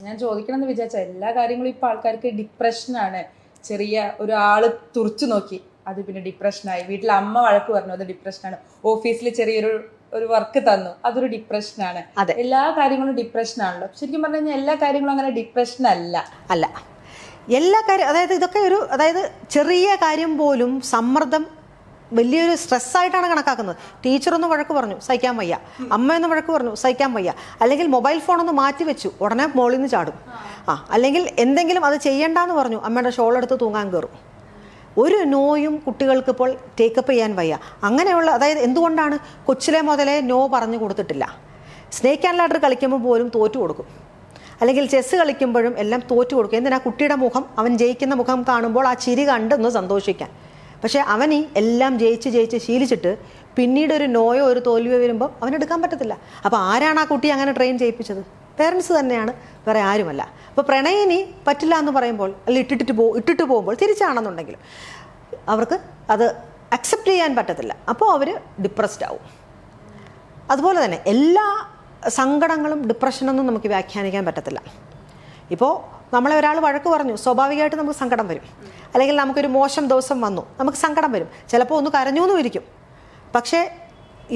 ഞാൻ ചോദിക്കണം എന്ന് വിചാരിച്ച എല്ലാ കാര്യങ്ങളും ഇപ്പൊ ആൾക്കാർക്ക് ഡിപ്രഷനാണ്. ചെറിയ ഒരാള് തുറച്ചു നോക്കി അത് പിന്നെ ഡിപ്രഷനായി, വീട്ടിൽ അമ്മ വഴക്ക് പറഞ്ഞു അത് ഡിപ്രഷനാണ്, ഓഫീസിൽ ചെറിയൊരു വർക്ക് തന്നു അതൊരു ഡിപ്രഷനാണ്. എല്ലാ കാര്യങ്ങളും ഡിപ്രഷനാണല്ലോ. ശരിക്കും പറഞ്ഞു കഴിഞ്ഞാൽ എല്ലാ കാര്യങ്ങളും അങ്ങനെ ഡിപ്രഷൻ അല്ല. എല്ലാ കാര്യം, അതായത് ഇതൊക്കെ അതായത് ചെറിയ കാര്യം പോലും സമ്മർദ്ദം വലിയൊരു സ്ട്രെസ്സായിട്ടാണ് കണക്കാക്കുന്നത്. ടീച്ചറൊന്ന് വഴക്ക് പറഞ്ഞു സഹിക്കാൻ വയ്യ, അമ്മയൊന്ന് വഴക്ക് പറഞ്ഞു സഹിക്കാൻ വയ്യ, അല്ലെങ്കിൽ മൊബൈൽ ഫോണൊന്ന് മാറ്റി വെച്ചു ഉടനെ മോളിൽ നിന്ന് ചാടും. അല്ലെങ്കിൽ എന്തെങ്കിലും അത് ചെയ്യണ്ടെന്ന് പറഞ്ഞു അമ്മയുടെ ഷോളെടുത്ത് തൂങ്ങാൻ കയറും. ഒരു നോയും കുട്ടികൾക്ക് ഇപ്പോൾ ടേക്കപ്പ് ചെയ്യാൻ വയ്യ. അങ്ങനെയുള്ള, അതായത് എന്തുകൊണ്ടാണ്? കൊച്ചിലെ മുതലേ നോ പറഞ്ഞു കൊടുത്തിട്ടില്ല. സ്നേക്ക് ആൻഡ് ലാഡർ കളിക്കുമ്പോൾ പോലും തോറ്റു കൊടുക്കും, അല്ലെങ്കിൽ ചെസ്സ് കളിക്കുമ്പോഴും എല്ലാം തോറ്റു കൊടുക്കും. എന്തിനാ? കുട്ടിയുടെ മുഖം, അവൻ ജയിക്കുന്ന മുഖം കാണുമ്പോൾ ആ ചിരി കണ്ടൊന്ന് സന്തോഷിക്കാൻ. പക്ഷേ അവൻ ഈ എല്ലാം ജയിച്ച് ശീലിച്ചിട്ട് പിന്നീട് ഒരു നോയോ ഒരു തോൽവിയോ വരുമ്പോൾ അവനെടുക്കാൻ പറ്റത്തില്ല. അപ്പോൾ ആരാണ് ആ കുട്ടി അങ്ങനെ ട്രെയിൻ ചെയ്യിപ്പിച്ചത്? പേരൻസ് തന്നെയാണ്, വേറെ ആരുമല്ല. അപ്പോൾ പ്രണയിനി പറ്റില്ല എന്ന് പറയുമ്പോൾ, അല്ലെങ്കിൽ ഇട്ടിട്ട് പോകുമ്പോൾ തിരിച്ചാണെന്നുണ്ടെങ്കിലും അവർക്ക് അത് അക്സെപ്റ്റ് ചെയ്യാൻ പറ്റത്തില്ല. അപ്പോൾ അവർ ഡിപ്രസ്ഡ് ആവും. അതുപോലെ തന്നെ എല്ലാ സങ്കടങ്ങളും ഡിപ്രഷനൊന്നും നമുക്ക് വ്യാഖ്യാനിക്കാൻ പറ്റത്തില്ല. ഇപ്പോൾ നമ്മളെ ഒരാൾ വഴക്ക് പറഞ്ഞു, സ്വാഭാവികമായിട്ട് നമുക്ക് സങ്കടം വരും. അല്ലെങ്കിൽ നമുക്കൊരു മോശം ദിവസം വന്നു, നമുക്ക് സങ്കടം വരും. ചിലപ്പോൾ ഒന്ന് കരഞ്ഞു എന്നും ഇരിക്കും. പക്ഷേ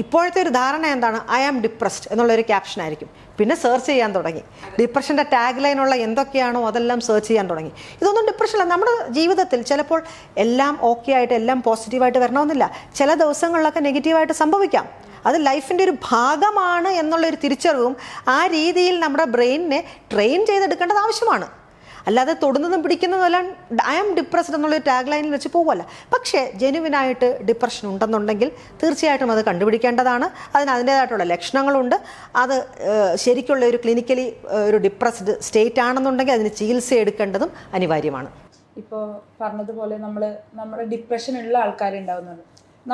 ഇപ്പോഴത്തെ ഒരു ധാരണ എന്താണ്? ഐ ആം ഡിപ്രസ്ഡ് എന്നുള്ളൊരു ക്യാപ്ഷൻ ആയിരിക്കും. പിന്നെ സെർച്ച് ചെയ്യാൻ തുടങ്ങി. ഡിപ്രഷൻ്റെ ടാഗ് ലൈനുള്ള എന്തൊക്കെയാണോ അതെല്ലാം സെർച്ച് ചെയ്യാൻ തുടങ്ങി. ഇതൊന്നും ഡിപ്രഷനല്ല. നമ്മുടെ ജീവിതത്തിൽ ചിലപ്പോൾ എല്ലാം ഓക്കെ ആയിട്ട് എല്ലാം പോസിറ്റീവായിട്ട് വരണമെന്നില്ല. ചില ദിവസങ്ങളിലൊക്കെ നെഗറ്റീവായിട്ട് സംഭവിക്കാം. അത് ലൈഫിൻ്റെ ഒരു ഭാഗമാണ് എന്നുള്ളൊരു തിരിച്ചറിവും ആ രീതിയിൽ നമ്മുടെ ബ്രെയിനിനെ ട്രെയിൻ ചെയ്തെടുക്കേണ്ടത് ആവശ്യമാണ്. അല്ലാതെ തൊടുന്നതും പിടിക്കുന്നതെല്ലാം ഐ ആം ഡിപ്രസ്ഡ് എന്നുള്ളൊരു ടാഗ് ലൈനിൽ വെച്ച് പോകുമല്ല. പക്ഷേ ജെനുവിനായിട്ട് ഡിപ്രഷൻ ഉണ്ടെന്നുണ്ടെങ്കിൽ തീർച്ചയായിട്ടും അത് കണ്ടുപിടിക്കേണ്ടതാണ്. അതിൻ്റേതായിട്ടുള്ള ലക്ഷണങ്ങളുണ്ട്. അത് ശരിക്കുള്ള ഒരു ക്ലിനിക്കലി ഒരു ഡിപ്രസ്ഡ് സ്റ്റേറ്റ് ആണെന്നുണ്ടെങ്കിൽ അതിന് ചികിത്സ എടുക്കേണ്ടതും അനിവാര്യമാണ്. ഇപ്പോൾ പറഞ്ഞതുപോലെ നമ്മുടെ ഡിപ്രഷൻ ഉള്ള ആൾക്കാരുണ്ടാവുന്നത്,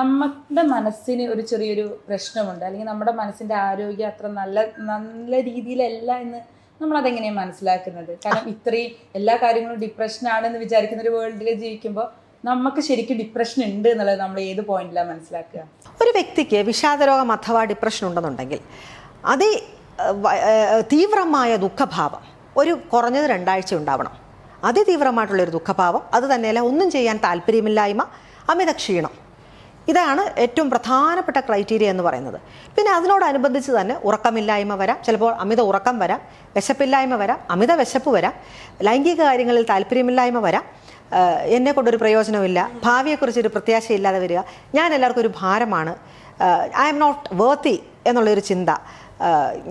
നമ്മുടെ മനസ്സിന് ഒരു ചെറിയൊരു പ്രശ്നമുണ്ട്, അല്ലെങ്കിൽ നമ്മുടെ മനസ്സിൻ്റെ ആരോഗ്യം അത്ര നല്ല രീതിയിലല്ല എന്ന് നമ്മളതെങ്ങനെയാണ് മനസ്സിലാക്കുന്നത്? കാരണം ഇത്രയും എല്ലാ കാര്യങ്ങളും ഡിപ്രഷനാണെന്ന് വിചാരിക്കുന്ന ഒരു വേൾഡിൽ ജീവിക്കുമ്പോൾ നമുക്ക് ശരിക്കും ഡിപ്രഷൻ ഉണ്ട് എന്നുള്ളത് നമ്മൾ ഏത് പോയിന്റിലാണ് മനസ്സിലാക്കുക? ഒരു വ്യക്തിക്ക് വിഷാദരോഗം അഥവാ ഡിപ്രഷൻ ഉണ്ടെന്നുണ്ടെങ്കിൽ തീവ്രമായ ദുഃഖഭാവം ഒരു കുറഞ്ഞത് 2 ആഴ്ച ഉണ്ടാവണം. അതിതീവ്രമായിട്ടുള്ളൊരു ദുഃഖഭാവം, അത് തന്നെയല്ല ഒന്നും ചെയ്യാൻ താല്പര്യമില്ലായ്മ, അമിത ക്ഷീണം. ഇതാണ് ഏറ്റവും പ്രധാനപ്പെട്ട ക്രൈറ്റീരിയ എന്ന് പറയുന്നത്. പിന്നെ അതിനോടനുബന്ധിച്ച് തന്നെ ഉറക്കമില്ലായ്മ വരാം, ചിലപ്പോൾ അമിത ഉറക്കം വരാം, വിശപ്പില്ലായ്മ വരാം, അമിത വിശപ്പ് വരാം, ലൈംഗിക കാര്യങ്ങളിൽ താല്പര്യമില്ലായ്മ വരാം, എന്നെ കൊണ്ടൊരു പ്രയോജനമില്ല, ഭാവിയെക്കുറിച്ചൊരു പ്രത്യാശയില്ലാതെ വരിക, ഞാൻ എല്ലാവർക്കും ഒരു ഭാരമാണ്, ഐ എം നോട്ട് വർത്തി എന്നുള്ളൊരു ചിന്ത,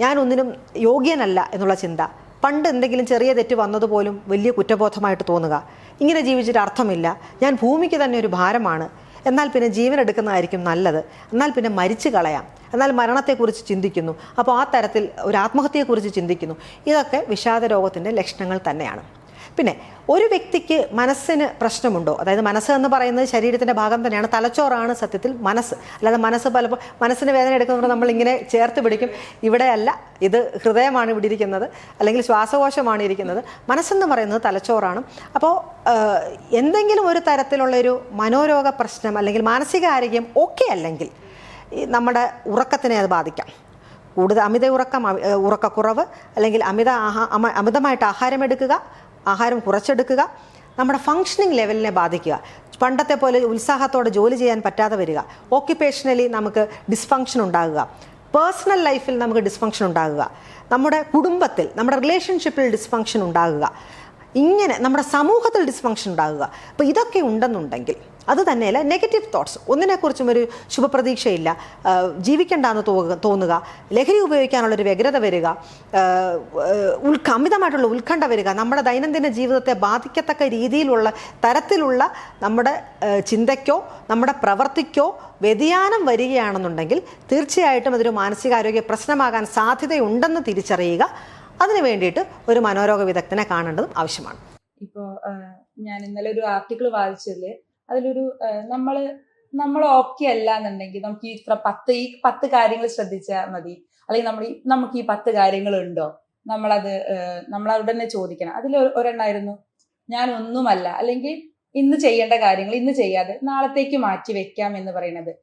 ഞാൻ ഒന്നിനും യോഗ്യനല്ല എന്നുള്ള ചിന്ത, പണ്ട് എന്തെങ്കിലും ചെറിയ തെറ്റ് വന്നതുപോലും വലിയ കുറ്റബോധമായിട്ട് തോന്നുക, ഇങ്ങനെ ജീവിച്ചിട്ട് അർത്ഥമില്ല, ഞാൻ ഭൂമിക്ക് തന്നെ ഒരു ഭാരമാണ്, എന്നാൽ പിന്നെ ജീവൻ എടുക്കുന്നതായിരിക്കും നല്ലത്, എന്നാൽ പിന്നെ മരിച്ചു കളയാം, എന്നാൽ മരണത്തെക്കുറിച്ച് ചിന്തിക്കുന്നു, അപ്പോൾ ആ തരത്തിൽ ഒരു ആത്മഹത്യയെക്കുറിച്ച് ചിന്തിക്കുന്നു. ഇതൊക്കെ വിഷാദരോഗത്തിൻ്റെ ലക്ഷണങ്ങൾ തന്നെയാണ്. പിന്നെ ഒരു വ്യക്തിക്ക് മനസ്സിന് പ്രശ്നമുണ്ടോ? അതായത് മനസ്സ് എന്ന് പറയുന്നത് ശരീരത്തിൻ്റെ ഭാഗം തന്നെയാണ്. തലച്ചോറാണ് സത്യത്തിൽ മനസ്സ്. അല്ലാതെ മനസ്സ് പലപ്പോൾ മനസ്സിന് വേദന എടുക്കുന്നതുകൊണ്ട് നമ്മളിങ്ങനെ ചേർത്ത് പിടിക്കും, ഇവിടെയല്ല, ഇത് ഹൃദയമാണ് ഇവിടെ ഇരിക്കുന്നത്, അല്ലെങ്കിൽ ശ്വാസകോശമാണ് ഇരിക്കുന്നത്. മനസ്സെന്ന് പറയുന്നത് തലച്ചോറാണ്. അപ്പോൾ എന്തെങ്കിലും ഒരു തരത്തിലുള്ളൊരു മനോരോഗ പ്രശ്നം അല്ലെങ്കിൽ മാനസികാരോഗ്യം ഓക്കെ അല്ലെങ്കിൽ നമ്മുടെ ഉറക്കത്തിനെ അത് ബാധിക്കാം. കൂടുതൽ അമിത ഉറക്കക്കുറവ്, അല്ലെങ്കിൽ അമിതമായിട്ട് ആഹാരം കുറച്ചെടുക്കുക, നമ്മുടെ ഫങ്ഷനിങ് ലെവലിനെ ബാധിക്കുക. പണ്ടത്തെ പോലെ ഉത്സാഹത്തോടെ ജോലി ചെയ്യാൻ പറ്റാതെ വരിക, ഓക്യുപ്പേഷനലി നമുക്ക് ഡിസ്ഫങ്ഷൻ ഉണ്ടാകുക, പേഴ്സണൽ ലൈഫിൽ നമുക്ക് ഡിസ്ഫങ്ഷൻ ഉണ്ടാകുക, നമ്മുടെ കുടുംബത്തിൽ നമ്മുടെ റിലേഷൻഷിപ്പിൽ ഡിസ്ഫങ്ഷൻ ഉണ്ടാകുക, ഇങ്ങനെ നമ്മുടെ സമൂഹത്തിൽ ഡിസ്ഫങ്ഷൻ ഉണ്ടാകുക. അപ്പോൾ ഇതൊക്കെ ഉണ്ടെന്നുണ്ടെങ്കിൽ അത് തന്നെയല്ല നെഗറ്റീവ് തോട്ട്സ്, ഒന്നിനെക്കുറിച്ചും ഒരു ശുഭപ്രതീക്ഷയില്ല, ജീവിക്കേണ്ടെന്ന് തോന്നുക, ലഹരി ഉപയോഗിക്കാനുള്ളൊരു വ്യഗ്രത വരിക, അമിതമായിട്ടുള്ള ഉത്കണ്ഠ വരിക, നമ്മുടെ ദൈനംദിന ജീവിതത്തെ ബാധിക്കത്തക്ക രീതിയിലുള്ള തരത്തിലുള്ള നമ്മുടെ ചിന്തയ്ക്കോ നമ്മുടെ പ്രവൃത്തിക്കോ വ്യതിയാനം വരികയാണെന്നുണ്ടെങ്കിൽ തീർച്ചയായിട്ടും അതൊരു മാനസികാരോഗ്യ പ്രശ്നമാകാൻ സാധ്യതയുണ്ടെന്ന് തിരിച്ചറിയുക. അതിനു വേണ്ടിയിട്ട് ഒരു മനോരോഗ വിദഗ്ധനെ കാണേണ്ടതും ആവശ്യമാണ്. ഇപ്പോൾ ഞാൻ ഇന്നലെ ഒരു ആർട്ടിക്കിൾ വായിച്ചതിൽ അതിലൊരു നമ്മൾ ഓക്കെ അല്ല എന്നുണ്ടെങ്കിൽ നമുക്ക് ഈ 10 കാര്യങ്ങൾ ശ്രദ്ധിച്ചാൽ മതി, അല്ലെങ്കിൽ നമുക്ക് ഈ 10 കാര്യങ്ങളുണ്ടോ, നമ്മൾ അവിടെ തന്നെ ചോദിക്കണം. അതിൽ ഒരെണ്ണമായിരുന്നു ഞാൻ ഒന്നുമല്ല, അല്ലെങ്കിൽ ഇന്ന് ചെയ്യേണ്ട കാര്യങ്ങൾ ഇന്ന് ചെയ്യാതെ നാളത്തേക്ക് മാറ്റി വെക്കാം എന്ന് പറയുന്നത്.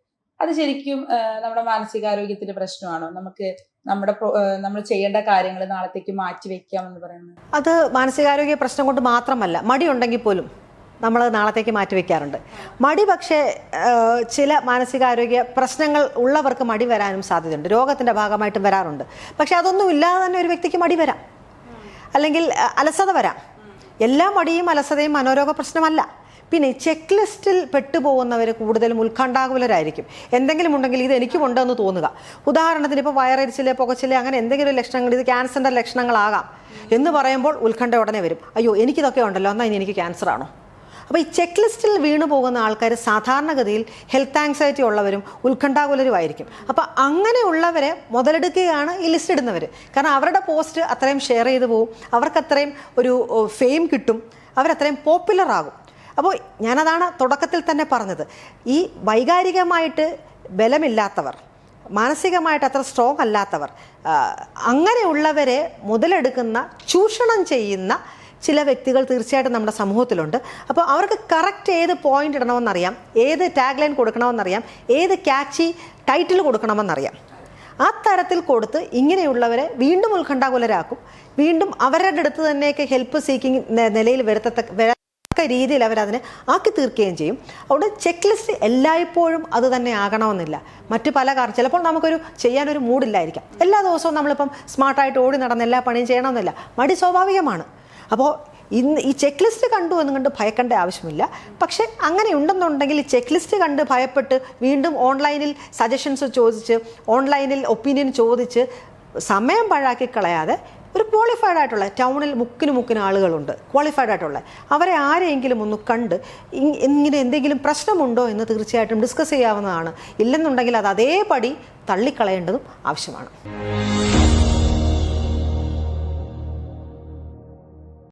അത് ശരിക്കും നമ്മുടെ മാനസികാരോഗ്യത്തിന്റെ പ്രശ്നമാണോ? നമ്മൾ ചെയ്യേണ്ട കാര്യങ്ങൾ നാളത്തേക്ക് മാറ്റി വെക്കാമെന്ന് പറയുന്നത് അത് മാനസികാരോഗ്യ പ്രശ്നം കൊണ്ട് മാത്രമല്ല, മടി ഉണ്ടെങ്കിൽ പോലും നമ്മൾ നാളത്തേക്ക് മാറ്റിവെക്കാറുണ്ട്. മടി പക്ഷേ ചില മാനസികാരോഗ്യ പ്രശ്നങ്ങൾ ഉള്ളവർക്ക് മടി വരാനും സാധ്യതയുണ്ട്, രോഗത്തിൻ്റെ ഭാഗമായിട്ടും വരാറുണ്ട്. പക്ഷെ അതൊന്നും ഇല്ലാതെ തന്നെ ഒരു വ്യക്തിക്ക് മടി വരാം, അല്ലെങ്കിൽ അലസത വരാം. എല്ലാ മടിയും അലസതയും മനോരോഗ പ്രശ്നമല്ല. പിന്നെ ചെക്ക് ലിസ്റ്റിൽ പെട്ടുപോകുന്നവർ കൂടുതലും ഉത്കണ്ഠാകുലരായിരിക്കും. എന്തെങ്കിലും ഉണ്ടെങ്കിൽ ഇത് എനിക്കുമുണ്ടെന്ന് തോന്നുക. ഉദാഹരണത്തിന് ഇപ്പോൾ വയറരിച്ചില്, പുകച്ചില്, അങ്ങനെ എന്തെങ്കിലും ലക്ഷണങ്ങൾ, ഇത് ക്യാൻസറിൻ്റെ ലക്ഷണങ്ങളാകാം എന്ന് പറയുമ്പോൾ ഉത്കണ്ഠ ഉടനെ വരും. അയ്യോ എനിക്കിതൊക്കെ ഉണ്ടല്ലോ, എന്നാൽ ഇനി എനിക്ക് ക്യാൻസർ ആണോ? അപ്പോൾ ഈ ചെക്ക് ലിസ്റ്റിൽ വീണു പോകുന്ന ആൾക്കാർ സാധാരണഗതിയിൽ ഹെൽത്ത് ആങ്സൈറ്റി ഉള്ളവരും ഉത്കണ്ഠാകുലരുമായിരിക്കും. അപ്പോൾ അങ്ങനെയുള്ളവരെ മുതലെടുക്കുകയാണ് ഈ ലിസ്റ്റ് ഇടുന്നവർ. കാരണം അവരുടെ പോസ്റ്റ് അത്രയും ഷെയർ ചെയ്തു പോകും, അവർക്കത്രയും ഒരു ഫെയിം കിട്ടും, അവരത്രയും പോപ്പുലർ ആകും. അപ്പോൾ ഞാനതാണ് തുടക്കത്തിൽ തന്നെ പറഞ്ഞത്, ഈ വൈകാരികമായിട്ട് ബലമില്ലാത്തവർ, മാനസികമായിട്ട് അത്ര സ്ട്രോങ് അല്ലാത്തവർ, അങ്ങനെയുള്ളവരെ മുതലെടുക്കുന്ന, ചൂഷണം ചെയ്യുന്ന ചില വ്യക്തികൾ തീർച്ചയായിട്ടും നമ്മുടെ സമൂഹത്തിലുണ്ട്. അപ്പോൾ അവർക്ക് കറക്റ്റ് ഏത് പോയിന്റ് ഇടണമെന്നറിയാം, ഏത് ടാഗ് ലൈൻ കൊടുക്കണമെന്നറിയാം, ഏത് ക്യാച്ചി ടൈറ്റിൽ കൊടുക്കണമെന്നറിയാം. ആ തരത്തിൽ കൊടുത്ത് ഇങ്ങനെയുള്ളവരെ വീണ്ടും ഉത്കണ്ഠാകുലരാക്കും, വീണ്ടും അവരുടെ അടുത്ത് തന്നെയൊക്കെ ഹെൽപ്പ് സീക്കിങ് നിലയിൽ വരത്തക്ക രീതിയിൽ അവരതിനെ ആക്കി തീർക്കുകയും ചെയ്യും. അതുകൊണ്ട് ചെക്ക് ലിസ്റ്റ് എല്ലായ്പ്പോഴും അത് തന്നെ ആകണമെന്നില്ല. മറ്റു പല ചിലപ്പോൾ നമുക്കൊരു ചെയ്യാനൊരു മൂഡില്ലായിരിക്കാം. എല്ലാ ദിവസവും നമ്മളിപ്പം സ്മാർട്ടായിട്ട് ഓടി നടന്ന് എല്ലാ പണിയും ചെയ്യണമെന്നില്ല, മടി സ്വാഭാവികമാണ്. അപ്പോൾ ഇന്ന് ഈ ചെക്ക് ലിസ്റ്റ് കണ്ടു എന്ന് കണ്ട് ഭയക്കേണ്ട ആവശ്യമില്ല. പക്ഷെ അങ്ങനെ ഉണ്ടെന്നുണ്ടെങ്കിൽ ഈ ചെക്ക് ലിസ്റ്റ് കണ്ട് ഭയപ്പെട്ട് വീണ്ടും ഓൺലൈനിൽ സജഷൻസ് ചോദിച്ച്, ഓൺലൈനിൽ ഒപ്പീനിയൻ ചോദിച്ച് സമയം പാഴാക്കി കളയാതെ ഒരു ക്വാളിഫൈഡ് ആയിട്ടുള്ള, ടൗണിൽ മുക്കിന് ആളുകളുണ്ട് ക്വാളിഫൈഡ് ആയിട്ടുള്ള, അവരെ ആരെയെങ്കിലും ഒന്ന് കണ്ട് ഇങ്ങനെ എന്തെങ്കിലും പ്രശ്നമുണ്ടോ എന്ന് തീർച്ചയായിട്ടും ഡിസ്കസ് ചെയ്യാവുന്നതാണ്. ഇല്ലെന്നുണ്ടെങ്കിൽ അത് അതേപടി തള്ളിക്കളയേണ്ടതും ആവശ്യമാണ്.